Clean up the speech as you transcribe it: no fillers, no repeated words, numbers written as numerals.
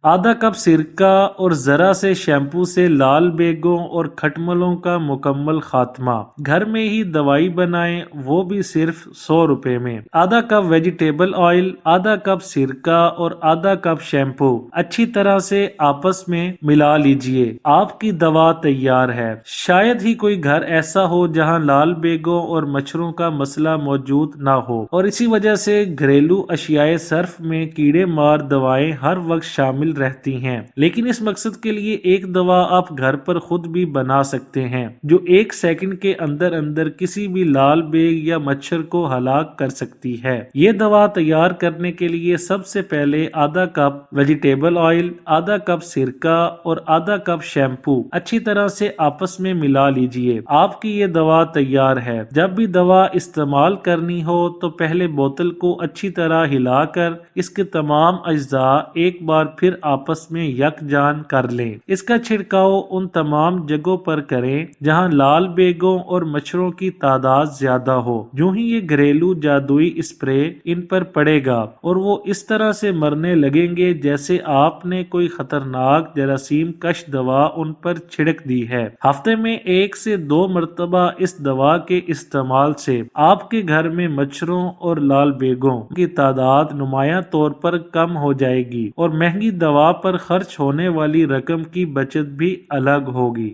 آدھا کپ سرکہ اور ذرا سے شیمپو سے لال بیگوں اور کھٹملوں کا مکمل خاتمہ۔ گھر میں ہی دوائی بنائیں، وہ بھی صرف 100 روپے میں۔ آدھا کپ ویجیٹیبل آئل، آدھا کپ سرکہ اور آدھا کپ شیمپو اچھی طرح سے آپس میں ملا لیجئے۔ آپ کی دوا تیار ہے۔ شاید ہی کوئی گھر ایسا ہو جہاں لال بیگوں اور مچھروں کا مسئلہ موجود نہ ہو، اور اسی وجہ سے گھریلو اشیاء صرف میں کیڑے مار دوائیں ہر وقت شامل رہتی ہیں۔ لیکن اس مقصد کے لیے ایک دوا آپ گھر پر خود بھی بنا سکتے ہیں جو 1 سیکنڈ کے اندر اندر کسی بھی لال بیگ یا مچھر کو ہلاک کر سکتی ہے۔ یہ دوا تیار کرنے کے لیے سب سے پہلے آدھا کپ ویجیٹیبل آئل، آدھا کپ سرکہ اور آدھا کپ شیمپو اچھی طرح سے آپس میں ملا لیجئے۔ آپ کی یہ دوا تیار ہے۔ جب بھی دوا استعمال کرنی ہو تو پہلے بوتل کو اچھی طرح ہلا کر اس کے تمام اجزاء ایک بار پھر آپس میں یکجان کر لیں۔ اس کا چھڑکاؤ ان تمام جگہوں پر کریں جہاں لال بیگوں اور مچھروں کی تعداد زیادہ ہو۔ یوں ہی یہ گھریلو جادوئی اسپرے ان پر پڑے گا اور وہ اس طرح سے مرنے لگیں گے جیسے آپ نے کوئی خطرناک جراثیم کش دوا ان پر چھڑک دی ہے۔ ہفتے میں 1 سے 2 مرتبہ اس دوا کے استعمال سے آپ کے گھر میں مچھروں اور لال بیگوں کی تعداد نمایاں طور پر کم ہو جائے گی اور مہنگی دوا پر خرچ ہونے والی رقم کی بچت بھی الگ ہوگی۔